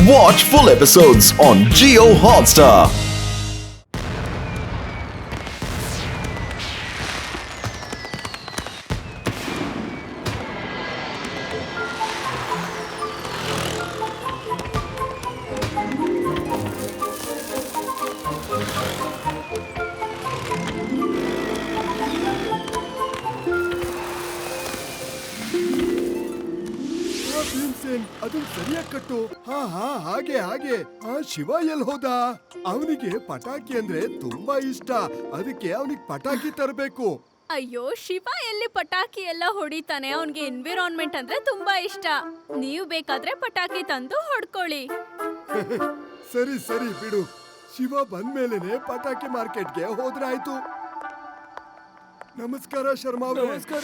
Watch full episodes on Jio Hotstar. ಅದನ್ನ ಸರಿಯಾಗಿ ಕಟ್ಟು. ಹಾಗೆ ಹಾಗೆ. ಶಿವ ಎಲ್ ಹೋದ? ಅವನಿಗೆ ಪಟಾಕಿ ಅಂದ್ರೆ ತುಂಬಾ ಇಷ್ಟ, ಅದಕ್ಕೆ ಅವನಿಗೆ ಪಟಾಕಿ ತರಬೇಕು. ಅಯ್ಯೋ, ಶಿವ ಎಲ್ಲಿ ಪಟಾಕಿ ಎಲ್ಲ ಹೊಡಿತಾನೆ? ಅವನ್ಗೆ ಎನ್ವಿರಾನ್ಮೆಂಟ್ ಅಂದ್ರೆ ತುಂಬಾ ಇಷ್ಟ. ನೀವು ಬೇಕಾದ್ರೆ ಪಟಾಕಿ ತಂದು ಹೊಡ್ಕೊಳ್ಳಿ. ಸರಿ ಸರಿ ಬಿಡು. ಶಿವ ಬಂದ್ಮೇಲೆನೆ ಪಟಾಕಿ ಮಾರ್ಕೆಟ್ಗೆ ಹೋದ್ರಾಯ್ತು. ನಮಸ್ಕಾರ ಶರ್ಮಾ. ನಮಸ್ಕಾರ.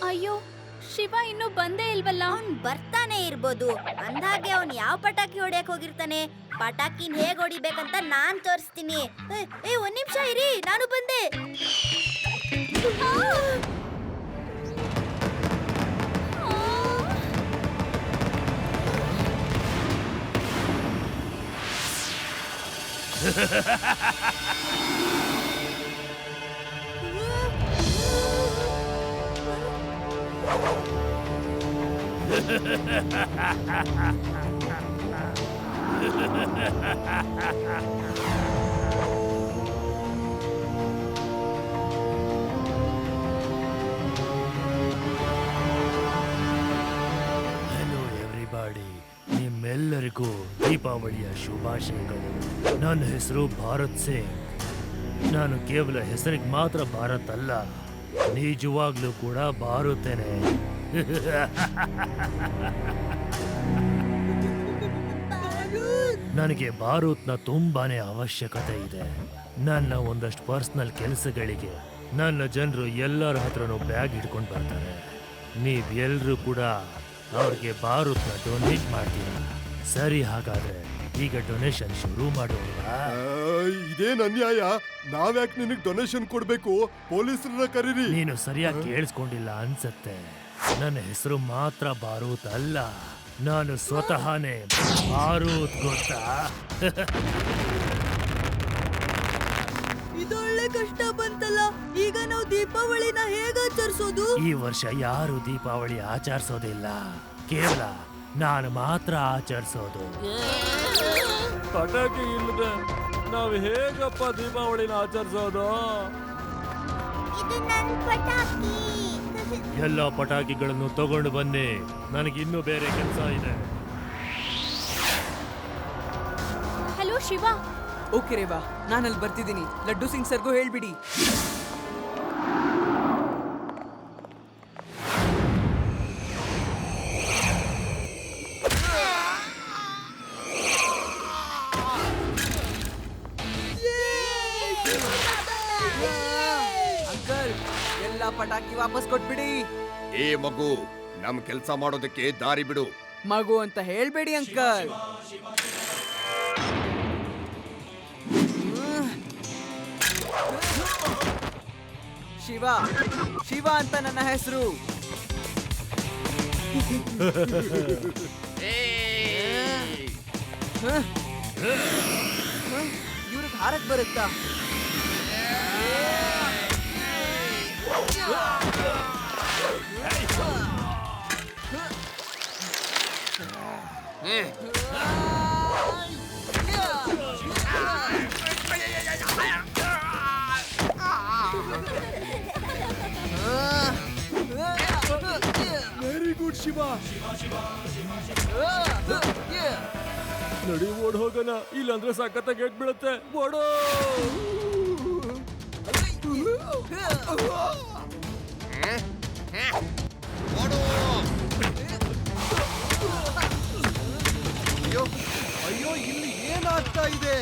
ಅಯ್ಯೋ, ಶಿವ ಇನ್ನೂ ಬಂದೇ ಇಲ್ವಲ್ಲ? ಅವ್ನ್ ಬರ್ತಾನೆ ಇರ್ಬೋದು. ಅಂದಾಗೆ ಅವ್ನ್ ಯಾವ ಪಟಾಕಿ ಹೊಡ್ಯಕ್ ಹೋಗಿರ್ತಾನೆ. ಪಟಾಕಿನ ಹೇಗ್ ಹೊಡಿಬೇಕಂತ ನಾನ್ ತೋರಿಸ್ತೀನಿ. ಒಂದ್ ನಿಮಿಷ ಇರಿ, ನಾನು ಬಂದೆ. ನಿಮ್ಮೆಲ್ಲರಿಗೂ ದೀಪಾವಳಿಯ ಶುಭಾಶಯಗಳು. ನನ್ನ ಹೆಸರು ಭಾರತ್ ಸಿಂಗ್. ನಾನು ಕೇವಲ ಹೆಸರಿಗೆ ಮಾತ್ರ ಭಾರತ್ ಅಲ್ಲ, ನಿಜವಾಗ್ಲೂ ಕೂಡ ಬಾರುತ್ತೇನೆ. ನನಗೆ ಬಾರೂತ್ನ ತುಂಬಾನೇ ಅವಶ್ಯಕತೆ ಇದೆ. ನನ್ನ ಒಂದಷ್ಟು ಪರ್ಸನಲ್ ಕೆಲಸಗಳಿಗೆ ನನ್ನ ಜನರು ಎಲ್ಲರ ಹತ್ರನೂ ಬ್ಯಾಗ್ ಹಿಡ್ಕೊಂಡು ಬರ್ತಾರೆ. ನೀವೆಲ್ಲರೂ ಕೂಡ ಅವ್ರಿಗೆ ಬಾರೂತ್ನ ಡೊನೇಟ್ ಮಾಡ್ತೀರಾ? ಸರಿ, ಹಾಗಾದ್ರೆ ಈಗ ಡೊನೇಷನ್ ಶುರು ಮಾಡೋಣ. ಇದೇನ್ ಅನ್ಯಾಯ? ನಾವ್ಯಾಕೆ ನಿನಗೆ ಡೊನೇಷನ್ ಕೊಡ್ಬೇಕು? ಪೊಲೀಸರನ್ನ ಕರೀರಿ. ನೀನು ಸರಿಯಾಗಿ ಕೇಳಿಸ್ಕೊಂಡಿಲ್ಲ ಅನ್ಸತ್ತೆ. ನನ್ನ ಹೆಸರು ಮಾತ್ರ ಬಾರೂತ್ ಅಲ್ಲ, ನಾನು ಸ್ವತಃನೇ ಬಾರೂತ್, ಗೊತ್ತಾ? ಇದೊಳ್ಳೆ ಕಷ್ಟ ಬಂತಲ್ಲ. ಈಗ ನಾವು ದೀಪಾವಳಿನ ಹೇಗೆ ಆಚರಿಸೋದು? ಈ ವರ್ಷ ಯಾರು ದೀಪಾವಳಿ ಆಚರಿಸೋದಿಲ್ಲ, ಕೇವಲ ನಾನು ಮಾತ್ರ ಆಚರಿಸೋದು. ಪಟಾಕಿ ಇಲ್ಲದೆ ನಾವು ಹೇಗಪ್ಪ ದೀಪಾವಳಿನ ಆಚರಿಸೋದು? ಇದು ನನ್ನ ಪಟಾಕಿ. ಎಲ್ಲ ಪಟಾಕಿಗಳನ್ನು ತಗೊಂಡು ಬನ್ನಿ, ನನಗಿನ್ನೂ ಬೇರೆ ಕೆಲಸ ಇದೆ. ಹಲೋ ಶಿವ. ಓಕೆ ರೇವಾ, ನಾನಲ್ಲಿ ಬರ್ತಿದ್ದೀನಿ. ಲಡ್ಡು ಸಿಂಗ್ ಸರ್ಗೂ ಹೇಳ್ಬಿಡಿ. ಅಂಕಲ್, ಎಲ್ಲ ಪಟಾಕಿ ವಾಪಸ್ ಕೊಟ್ಬಿಡಿ. ಏ ಮಗು, ನಮ್ ಕೆಲ್ಸ ಮಾಡೋದಕ್ಕೆ ದಾರಿ ಬಿಡು. ಮಗು ಅಂತ ಹೇಳ್ಬೇಡಿ ಅಂಕಲ್. ಶಿವ, ಶಿವ ಅಂತ ನನ್ನ ಹೆಸರು. ಇವ್ರಿಗೆ ಹಾರಕ್ ಬರುತ್ತಾ? Very good Shiva. ನಡಿ ಓಡ್ ಹೋಗೋಣ, ಇಲ್ಲಾಂದ್ರೆ ಸಖತ್ತಾಗಿ ಗೇಟ್ ಬೀಳುತ್ತೆ. ಓಡೋ. ಅಯ್ಯೋ, ಇಲ್ಲಿ ಏನಾಗ್ತಾ ಇದೆ?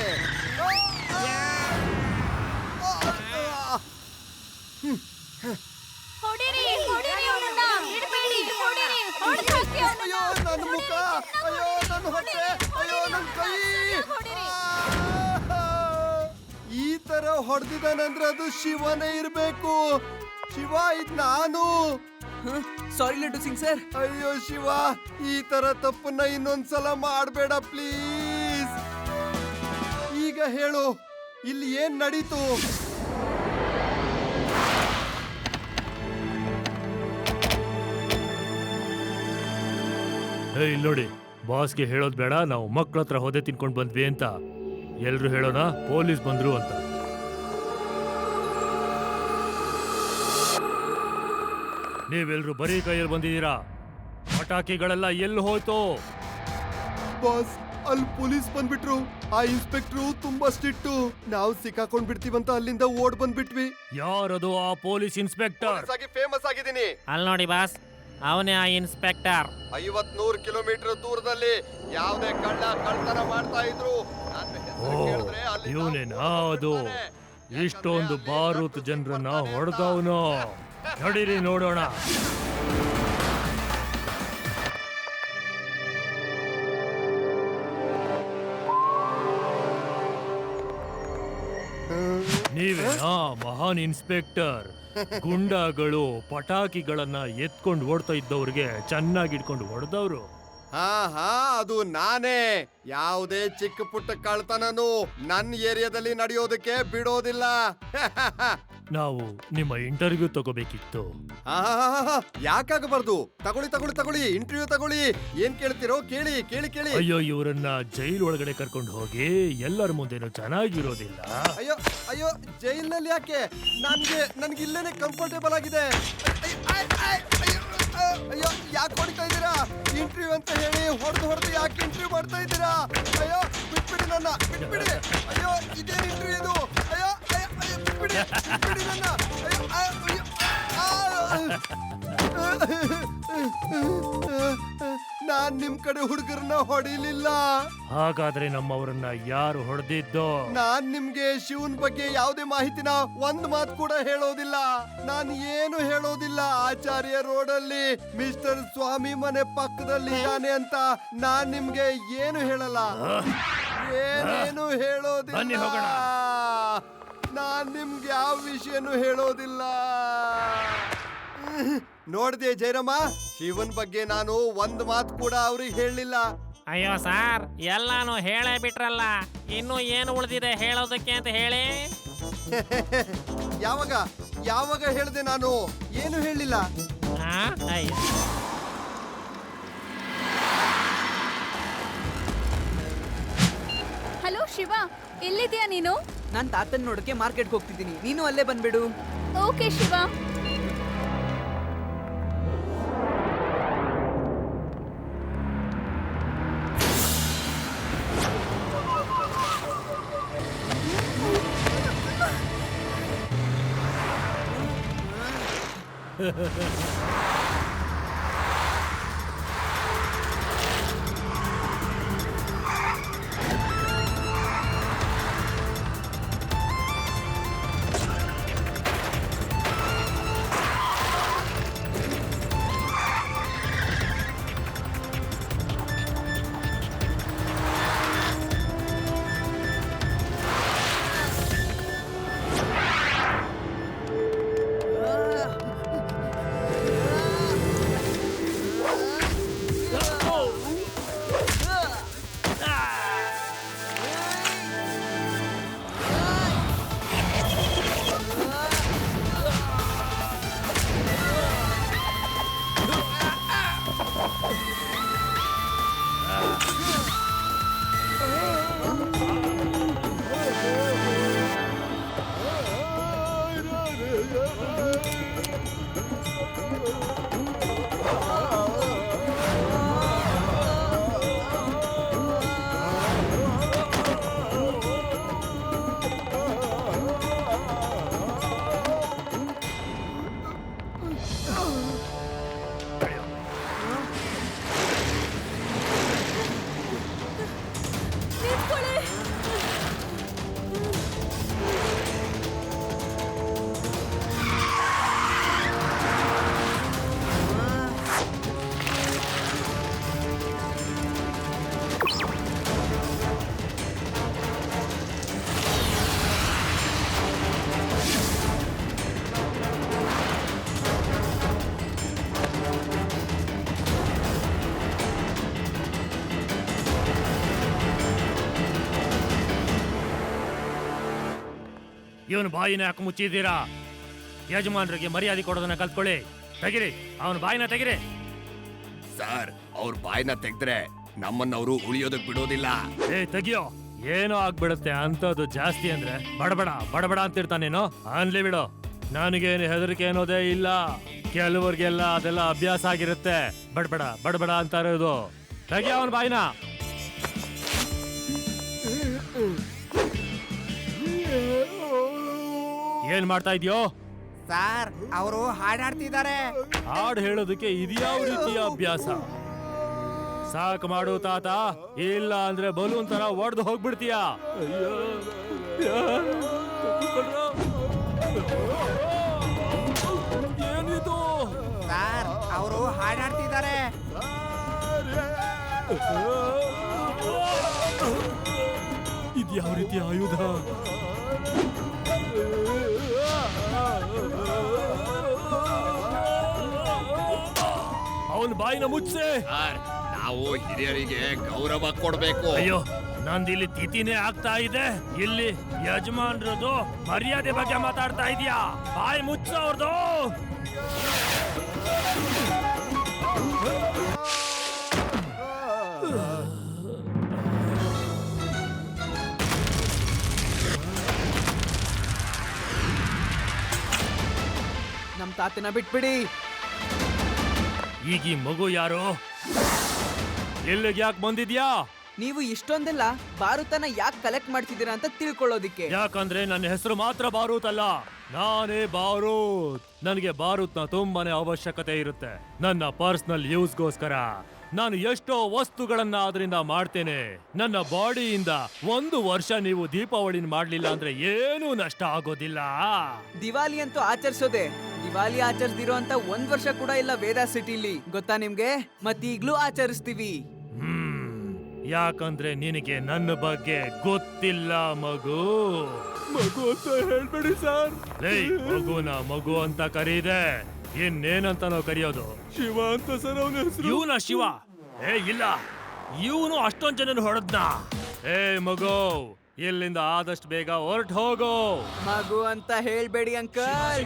ಹೊಡಿರಿ, ಹೊಡಿರಿ ಅವನನ್ನ. ಬಿಡ್ಬೇಡಿ, ಹೊಡಿರಿ, ಹೊಡ್ದ್ ಹಾಕಿ ಅವನನ್ನ. ಅಯ್ಯೋ, ನನ್ನ ಮುಖ, ಅಯ್ಯೋ ನನ್ನ ಹೊಟ್ಟೆ, ಅಯ್ಯೋ ನನ್ನ ಕೈ. ಹೊಡಿರಿ. ಹೊಡೆದಿದ್ದಾನಂದ್ರೆ ಅದು ಶಿವನೇ ಇರ್ಬೇಕು. ಶಿವ, ಇದ್ ನಾನು. ಸಾರಿ ಲಡ್ಡು ಸಿಂಗ್ ಸರ್. ಅಯ್ಯೋ ಶಿವ, ಈ ತರ ತಪ್ಪನ್ನ ಇನ್ನೊಂದ್ಸಲ ಮಾಡ್ಬೇಡ ಪ್ಲೀಸ್. ಈಗ ಹೇಳು, ಇಲ್ಲಿ ಏನ್ ನಡೀತು? ಇಲ್ಲಿ ನೋಡಿ, ಬಾಸ್ಗೆ ಹೇಳೋದ್ ಬೇಡ, ನಾವು ಮಕ್ಳ ಹತ್ರ ಹೋದೆ ತಿನ್ಕೊಂಡ್ ಬಂದ್ವಿ ಅಂತ. ಎಲ್ರು ಹೇಳೋಣ ಪೊಲೀಸ್ ಬಂದ್ರು ಅಂತ. ನೀವೆಲ್ರು ಬರೀ ಕೈಯಲ್ಲಿ ಬಂದಿದ್ದೀರಾ. ಪಟಾಕಿಗಳೆಲ್ಲ ಎಲ್ಲಿ ಹೋಯ್ತು? ಬಾಸ್, ಅಲ್ಲಿ ಪೊಲೀಸ್ ಬಂದ್ಬಿಟ್ರು. ಆ ಇನ್ಸ್ಪೆಕ್ಟ್ರು ತುಂಬಾ ಸ್ಟ್ರಿಕ್ಟು. ನಾವು ಸಿಕ್ಕಾಕೊಂಡ್ ಬಿಡ್ತೀವಂತ ಅಲ್ಲಿಂದ ಓಡ್ ಬಂದ್ಬಿಟ್ವಿ. ಯಾರದು ಆ ಪೊಲೀಸ್ ಇನ್ಸ್ಪೆಕ್ಟರ್? ಫೇಮಸ್ ಆಗಿದ್ದೀನಿ. ಅಲ್ಲಿ ನೋಡಿ ಬಾಸ್, ಅವನೇ ಆ ಇನ್ಸ್ಪೆಕ್ಟರ್. 50-100 ಕಿಲೋಮೀಟರ್ ದೂರದಲ್ಲಿ ಯಾವ್ದೇ ಕಳ್ತನ ಮಾಡ್ತಾ ಇದ್ರು. ಇವನೇನಾ ಅದು? ಇಷ್ಟೊಂದು ಬಾರೂತ್ ಜನರನ್ನ ಹೊಡೆದವನು. ನಡೀರಿ ನೋಡೋಣ. ನೀವೇನಾ ಮಹಾನ್ ಇನ್ಸ್ಪೆಕ್ಟರ್? ಗುಂಡಾಗಳು ಪಟಾಕಿಗಳನ್ನ ಎತ್ಕೊಂಡು ಓಡ್ತಾ ಇದ್ದವ್ರಿಗೆ ಚೆನ್ನಾಗಿ ಇಟ್ಕೊಂಡು ಹೊಡೆದವ್ರು. ಹಾ, ಅದು ನಾನೇ. ಯಾವುದೇ ಚಿಕ್ಕ ಪುಟ್ಟ ಕಳ್ತನನು ನನ್ನ ಏರಿಯಾದಲ್ಲಿ ನಡೆಯೋದಕ್ಕೆ ಬಿಡೋದಿಲ್ಲ. ನಾವು ನಿಮ್ಮ ಇಂಟರ್ವ್ಯೂ ತಗೋಬೇಕಿತ್ತು. ಯಾಕಾಗಬಾರ್ದು? ತಗೊಳ್ಳಿ, ಇಂಟರ್ವ್ಯೂ ತಗೊಳ್ಳಿ. ಏನ್ ಕೇಳ್ತಿರೋ ಕೇಳಿ. ಅಯ್ಯೋ, ಇವರನ್ನ ಜೈಲ್ ಒಳಗಡೆ ಕರ್ಕೊಂಡು ಹೋಗಿ ಎಲ್ಲರ ಮುಂದೆನೂ ಚೆನ್ನಾಗಿರೋದಿಲ್ಲ. ಅಯ್ಯೋ ಜೈಲ್ನಲ್ಲಿ ಯಾಕೆ? ನನ್ಗೆ ಇಲ್ಲೇನೆ ಕಂಫರ್ಟೇಬಲ್ ಆಗಿದೆ. ಅಯ್ಯೋ, ಯಾಕೆ ಹೊಡಿತಾ ಇದ್ದೀರಾ? ಇಂಟರ್ವ್ಯೂ ಅಂತ ಹೇಳಿ ಹೊಡೆದು ಯಾಕೆ ಇಂಟರ್ವ್ಯೂ ಮಾಡ್ತಾ ಇದ್ದೀರಾ? ಅಯ್ಯೋ, ಬಿಟ್ಬಿಡಿ ನನ್ನ, ಬಿಟ್ಬಿಡಿ. ಅಯ್ಯೋ, ಇದೇನು ಇಂಟರ್ವ್ಯೂ ಇದು? ಅಯ್ಯೋ, ಬಿಟ್ಬಿಡಿ ನನ್ನ. ನಾನ್ ನಿಮ್ ಕಡೆ ಹುಡುಗರನ್ನ ಹೊಡಿಲಿಲ್ಲ. ಹಾಗಾದ್ರೆ ನಮ್ಮವರನ್ನ ಯಾರು ಹೊಡೆದಿದ್ದೋ? ನಾನ್ ನಿಮ್ಗೆ ಶಿವನ್ ಬಗ್ಗೆ ಯಾವುದೇ ಮಾಹಿತಿನ ಒಂದ್ ಮಾತು ಕೂಡ ಹೇಳೋದಿಲ್ಲ. ನಾನು ಏನು ಹೇಳೋದಿಲ್ಲ. ಆಚಾರ್ಯ ರೋಡಲ್ಲಿ ಮಿಸ್ಟರ್ ಸ್ವಾಮಿ ಮನೆ ಪಕ್ಕದಲ್ಲಿ ಇದ್ದಾನೆ ಅಂತ ನಾನ್ ನಿಮ್ಗೆ ಏನು ಹೇಳಲ್ಲ. ಏನೇನು ಬನ್ನಿ ಹೇಳೋದಿಲ್ಲ. ಹೋಗೋಣ. ನಾನ್ ನಿಮ್ಗೆ ಯಾವ ವಿಷಯನೂ ಹೇಳೋದಿಲ್ಲ. ನೋಡ್ದೆ ಜೈರಮ್ಮ, ಶಿವನ್ ಬಗ್ಗೆ ನಾನು ಒಂದ್ ಮಾತು ಕೂಡ ಅವ್ರಿಗೆ ಹೇಳಲಿಲ್ಲ. ಅಯ್ಯೋ ಸಾರ್, ಎಲ್ಲಾನು ಹೇಳೇ ಬಿಟ್ರಲ್ಲ. ಇನ್ನು ಏನು ಉಳಿದಿದೆ ಹೇಳೋದಕ್ಕೆ ಅಂತ ಹೇಳಿ. ಯಾವಾಗ ಹೇಳ್ದೆ ನಾನು? ಏನು ಹೇಳಿಲ್ಲ. ಅಯ್ಯೋ, ಹಲೋ ಶಿವ, ಎಲ್ಲಿದ್ಯಾ ನೀನು? ನಾನ್ ತಾತನ್ ನೋಡಕ್ಕೆ ಮಾರ್ಕೆಟ್ಗೆ ಹೋಗ್ತಿದ್ದೀನಿ, ನೀನು ಅಲ್ಲೇ ಬಂದ್ಬಿಡು. ಓಕೆ ಶಿವ. ಇವನು ಬಾಯಿನ ಯಾಕೆ ಮುಚ್ಚಿದ್ದೀರಾ? ಯಜಮಾನ್ರಿಗೆ ಮರ್ಯಾದೆ ಕೊಡೋದನ್ನ ಕಲ್ತ್ಕೊಳ್ಳಿ. ತೆಗಿರಿ, ಅವನ ಬಾಯಿನ ತೆಗಿರಿ. ಸರ್, ಅವ್ರ ಬಾಯ್ನ ತೆಗ್ದ್ರೆ ನಮ್ಮನ್ನವರು ಉಳಿಯೋದಕ್ ಬಿಡೋದಿಲ್ಲ. ತೆಗಿಯೋ. ಏನೋ ಆಗ್ಬಿಡುತ್ತೆ ಅಂತದ್ದು ಜಾಸ್ತಿ ಅಂದ್ರೆ ಬಡಬಡ ಬಡಬಡ ಅಂತಿರ್ತಾನೇನೋ, ಅನ್ಲಿ ಬಿಡು. ನನಗೇನು ಹೆದರಿಕೆ ಅನ್ನೋದೇ ಇಲ್ಲ. ಕೆಲವ್ರಿಗೆಲ್ಲ ಅದೆಲ್ಲ ಅಭ್ಯಾಸ ಆಗಿರುತ್ತೆ, ಬಡಬಡ ಬಡಬಡ ಅಂತ ಇರೋದು. ತೆಗಿಯೋ ಅವನ ಬಾಯಿನ. ಏನ್ ಮಾಡ್ತಾ ಇದೀಯೋ? ಸರ್, ಅವರು ಹಾಡಾಡ್ತಿದ್ದಾರೆ. ಹಾಡು ಹೇಳೋದಕ್ಕೆ ಇದ್ಯಾವ ರೀತಿಯ ಅಭ್ಯಾಸ? ಸಾಕು ಮಾಡು ತಾತ, ಇಲ್ಲ ಅಂದ್ರೆ ಬಲೂನ್ ತರ ಒಡೆದು ಹೋಗ್ಬಿಡ್ತೀಯ. ಏನಿದು? ಸರ್, ಅವರು ಹಾಡಾಡ್ತಿದ್ದಾರೆ. ಇದ್ಯಾವ ರೀತಿಯ ಆಯುಧ? ಅವನ ಬಾಯಿನ ಮುಚ್ಚೆ. ನಾವು ಹಿರಿಯರಿಗೆ ಗೌರವ ಕೊಡ್ಬೇಕು. ಅಯ್ಯೋ, ನಂದಿಲ್ಲಿ ತಿಥಿನೇ ಆಗ್ತಾ ಇದೆ. ಇಲ್ಲಿ ಯಜಮಾನ್ರದು ಮರ್ಯಾದೆ ಬಗ್ಗೆ ಮಾತಾಡ್ತಾ ಇದೀಯಾ? ಬಾಯಿ ಮುಚ್ಚ ಅವ್ರದು. ನಮ್ ತಾತನ ಬಿಟ್ಬಿಡಿ. ಈಗ ಈ ಮಗು ಯಾರು? ಇಲ್ಲಿಗೆ ಯಾಕೆ ಬಂದಿದ್ಯಾ? ನೀವು ಇಷ್ಟೊಂದೆಲ್ಲ ಬಾರುತನ ಯಾಕೆ ಕಲೆಕ್ಟ್ ಮಾಡ್ತಿದ್ದೀರಾ ಅಂತ ತಿಳ್ಕೊಳ್ಳೋದಿಕ್ಕೆ. ಯಾಕಂದ್ರೆ ನನ್ನ ಹೆಸರು ಮಾತ್ರ ಬಾರೂತ್ ಅಲ್ಲ, ನಾನೇ ಬಾರೂತ್. ನನಗೆ ಬಾರೂತ್ನ ತುಂಬಾನೇ ಅವಶ್ಯಕತೆ ಇರುತ್ತೆ. ನನ್ನ ಪರ್ಸನಲ್ ಯೂಸ್ಗೋಸ್ಕರ ನಾನು ಎಷ್ಟೋ ವಸ್ತುಗಳನ್ನ ಅದರಿಂದ ಮಾಡ್ತೇನೆ. ನನ್ನ ಬಾಡಿಯಿಂದ 1 ವರ್ಷ ನೀವು ದೀಪಾವಳಿನ ಮಾಡ್ಲಿಲ್ಲ ಅಂದ್ರೆ ಏನೂ ನಷ್ಟ ಆಗೋದಿಲ್ಲ. ದಿವಾಲಿ ಅಂತೂ ಆಚರಿಸೋದೆ. ದಿವಾಲಿ ಆಚರಿಸ್ದಿರೋ ಅಂತ 1 ವರ್ಷ ಕೂಡ ಇಲ್ಲ ವೇದಾ ಸಿಟಿಲಿ, ಗೊತ್ತಾ ನಿಮ್ಗೆ? ಮತ್ತೀಗ್ಲೂ ಆಚರಿಸ್ತೀವಿ. ಯಾಕಂದ್ರೆ ನಿನಗೆ ನನ್ನ ಬಗ್ಗೆ ಗೊತ್ತಿಲ್ಲ ಮಗು. ಮಗು ಅಂತ ಹೇಳ್ಬೇಡಿ ಸರ್. ಮಗುನ ಮಗು ಅಂತ ಕರೀದೆ, ಇನ್ನೇನಂತ ನಾವು ಕರೆಯೋದು? ಶಿವ ಅಂತ ಸರ್ ಅವನ ಹೆಸರು. ಇವನ ಶಿವ? ಇಲ್ಲ, ಇವನು ಅಷ್ಟೊಂದ್ ಜನನ ಹೊಡೆದ್ನ. ಮಗು, ಇಲ್ಲಿಂದ ಆದಷ್ಟು ಬೇಗ ಹೊರಟು ಹೋಗೋ. ಮಗು ಅಂತ ಹೇಳ್ಬೇಡಿ ಅಂಕಲ್.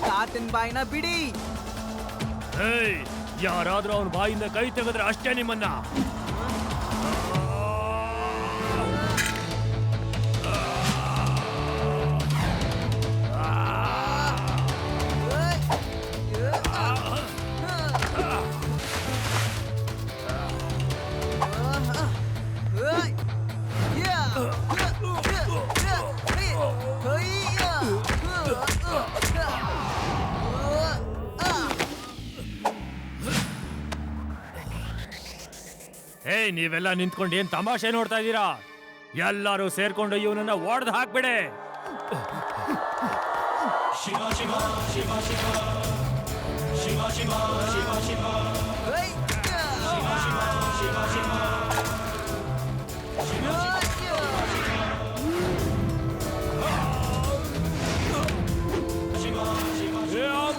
ತಾತನ್ ಬಾಯಿನ ಬಿಡಿ. ಯಾರಾದ್ರೂ ಅವನ ಬಾಯಿಂದ ಕೈ ತೆಗೆದ್ರೆ ಅಷ್ಟೇ ನಿಮ್ಮನ್ನ. ನೀವೆಲ್ಲ ನಿಂತ್ಕೊಂಡು ಏನ್ ತಮಾಷೆ ನೋಡ್ತಾ ಇದ್ದೀರಾ? ಎಲ್ಲರೂ ಸೇರ್ಕೊಂಡು ಇವನನ್ನ ಒಡೆದು ಹಾಕ್ಬಿಡೆ. ಶಿವ ಶಿವ ಶಿವ ಶಿವ ಶಿವ ಶಿವ ಶಿವ ಶಿವ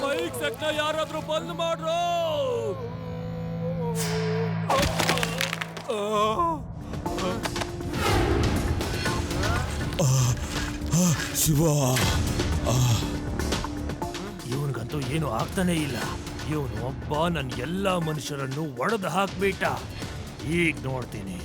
ಮೈಕ್ ಸೆಟ್ನ ಯಾರಾದ್ರೂ ಬಂದ್ ಮಾಡ್ರೋ. ಶಿವ, ಇವನ್ಗಂತೂ ಏನು ಆಗ್ತಾನೆ ಇಲ್ಲ. ಇವನು ಒಬ್ಬ ನನ್ನ ಎಲ್ಲಾ ಮನುಷ್ಯರನ್ನು ಒಡೆದು ಹಾಕ್ಬಿಟ್ಟ. ಈಗ ನೋಡ್ತೀನಿ.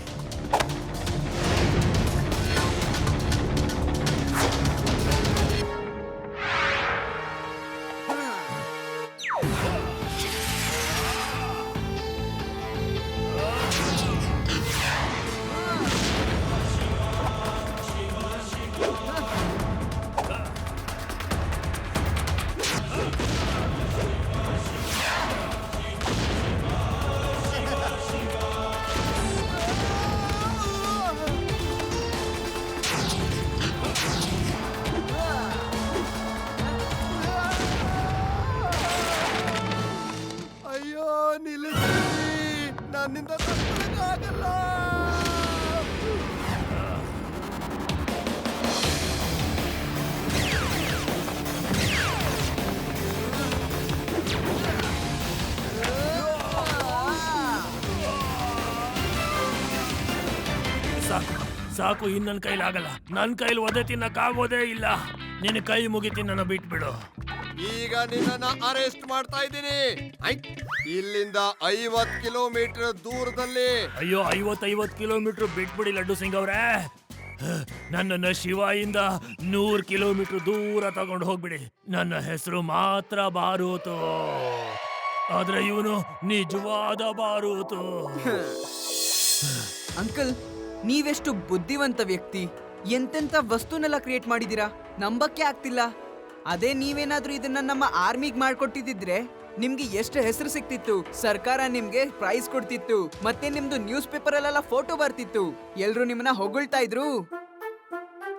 ಸಾಕು, ಇನ್ ನನ್ನ ಕೈಲಾಗಲ್ಲ. ನನ್ನ ಕೈಲಿ ಒದೆ ತಿನ್ನಕ್ಕಾಗೋದೇ ಇಲ್ಲ. ನಿನ್ನ ಕೈ ಮುಗಿತೀನಿ, ನನ್ನ ಬಿಟ್ಬಿಡು. ಈಗ ನಿನ್ನನ್ನ ಅರೆಸ್ಟ್ ಮಾಡ್ತಾ ಇದ್ದೀನಿ. ಇಲ್ಲಿಂದ 50 ಕಿಲೋಮೀಟರ್ ದೂರದಲ್ಲಿ. ಅಯ್ಯೋ, 50 ಕಿಲೋಮೀಟರ್ ಬಿಟ್ಬಿಡಿ ಲಡ್ಡು ಸಿಂಗ್ ಅವ್ರೆ. ನನ್ನನ್ನ ಶಿವಾಯಿಂದ 100 ಕಿಲೋಮೀಟರ್ ದೂರ ತಗೊಂಡು ಹೋಗ್ಬಿಡಿ. ನನ್ನ ಹೆಸರು ಮಾತ್ರ ಬಾರೂತು, ಆದ್ರೆ ಇವನು ನಿಜವಾದ ಬಾರೂತು. ಅಂಕಲ್, ನೀವೆಷ್ಟು ಬುದ್ಧಿವಂತ ವ್ಯಕ್ತಿ. ಎಂತೆಂತ ವಸ್ತುನೆಲ್ಲ ಕ್ರಿಯೇಟ್ ಮಾಡಿದೀರಾ, ನಂಬಕ್ಕೆ ಆಗ್ತಿಲ್ಲ. ಅದೇ ನೀವೇನಾದ್ರೂ ಇದನ್ನ ನಮ್ಮ ಆರ್ಮಿಗ್ ಮಾಡ್ಕೊಟ್ಟಿದ್ರೆ ನಿಮ್ಗೆ ಎಷ್ಟು ಹೆಸರು ಸಿಕ್ತಿತ್ತು. ಸರ್ಕಾರ ನಿಮ್ಗೆ ಪ್ರೈಸ್ ಕೊಡ್ತಿತ್ತು, ಮತ್ತೆ ನಿಮ್ದು ನ್ಯೂಸ್ ಪೇಪರ್ ಅಲ್ಲೆಲ್ಲ ಫೋಟೋ ಬರ್ತಿತ್ತು. ಎಲ್ರು ನಿಮ್ಮನ್ನ ಹೊಗಳ್ತಾ ಇದ್ರು.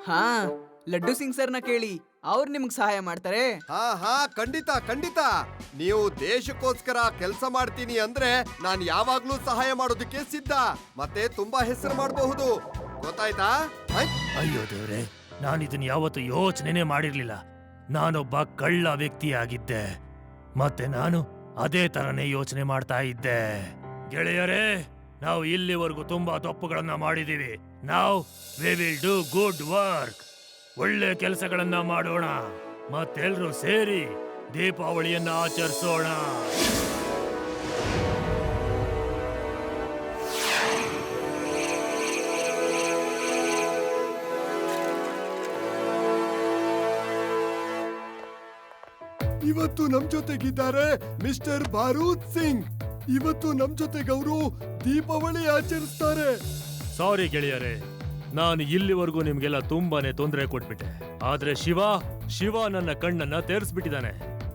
ಹಾ, ಲಡ್ಡು ಸಿಂಗ್ ಸರ್ನ ಕೇಳಿ, ಅವ್ರು ನಿಮ್ಗೆ ಸಹಾಯ ಮಾಡ್ತಾರೆ. ಹಾ, ಖಂಡಿತ. ನೀವು ದೇಶಕ್ಕೋಸ್ಕರ ಕೆಲಸ ಮಾಡ್ತೀನಿ ಅಂದ್ರೆ ನಾನು ಯಾವಾಗ್ಲೂ ಸಹಾಯ ಮಾಡೋದಕ್ಕೆ ಸಿದ್ಧ. ಮತ್ತೆ ತುಂಬಾ ಹೆಸರು ಮಾಡಬಹುದು, ಗೊತ್ತಾಯ್ತಾ? ಅಯ್ಯೋ ದೇವ್ರೆ, ನಾನು ಇದನ್ನ ಯಾವತ್ತು ಯೋಚನೆನೇ ಮಾಡಿರ್ಲಿಲ್ಲ. ನಾನೊಬ್ಬ ಕಳ್ಳ ವ್ಯಕ್ತಿಯಾಗಿದ್ದೆ, ಮತ್ತೆ ನಾನು ಅದೇ ತರನೇ ಯೋಚನೆ ಮಾಡ್ತಾ ಇದ್ದೆ. ಗೆಳೆಯರೇ, ನಾವು ಇಲ್ಲಿವರೆಗೂ ತುಂಬಾ ತಪ್ಪುಗಳನ್ನ ಮಾಡಿದೀವಿ. ನಾವು we will do good work. ಒಳ್ಳೆ ಕೆಲಸಗಳನ್ನ ಮಾಡೋಣ, ಮತ್ತೆಲ್ರೂ ಸೇರಿ ದೀಪಾವಳಿಯನ್ನ ಆಚರಿಸೋಣ. ಇವತ್ತು ನಮ್ ಜೊತೆಗಿದ್ದಾರೆ ಮಿಸ್ಟರ್ ಬಾರೂದ್ ಸಿಂಗ್. ಇವತ್ತು ನಮ್ ಜೊತೆಗೆ ಅವರು ದೀಪಾವಳಿ ಆಚರಿಸ್ತಾರೆ. ಸಾರಿ ಗೆಳೆಯರೇ, ನಾನು ಇಲ್ಲಿವರೆಗೂ ನಿಮ್ಗೆಲ್ಲ ತುಂಬಾನೇ ತೊಂದರೆ ಕೊಟ್ಬಿಟ್ಟೆ. ಆದ್ರೆ ಶಿವ ನನ್ನ ಕಣ್ಣನ್ನ ತೆರೆಸ್ಬಿಟ್ಟಿದ್ದಾನೆ.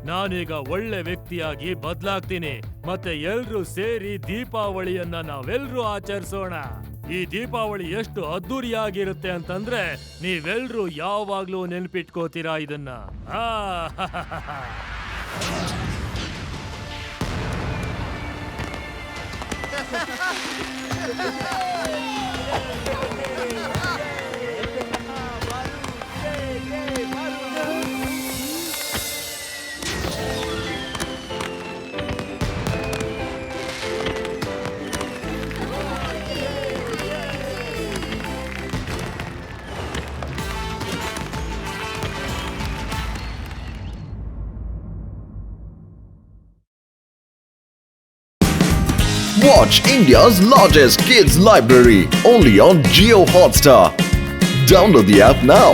ನಾನೀಗ ಒಳ್ಳೆ ವ್ಯಕ್ತಿಯಾಗಿ ಬದಲಾಗ್ತೀನಿ, ಮತ್ತೆ ಎಲ್ರೂ ಸೇರಿ ದೀಪಾವಳಿಯನ್ನ ನಾವೆಲ್ರೂ ಆಚರಿಸೋಣ. ಈ ದೀಪಾವಳಿ ಎಷ್ಟು ಅದ್ದೂರಿಯಾಗಿರುತ್ತೆ ಅಂತಂದ್ರೆ ನೀವೆಲ್ರೂ ಯಾವಾಗ್ಲೂ ನೆನ್ಪಿಟ್ಕೋತೀರಾ ಇದನ್ನ. Watch India's largest kids library only on Jio Hotstar. Download the app now.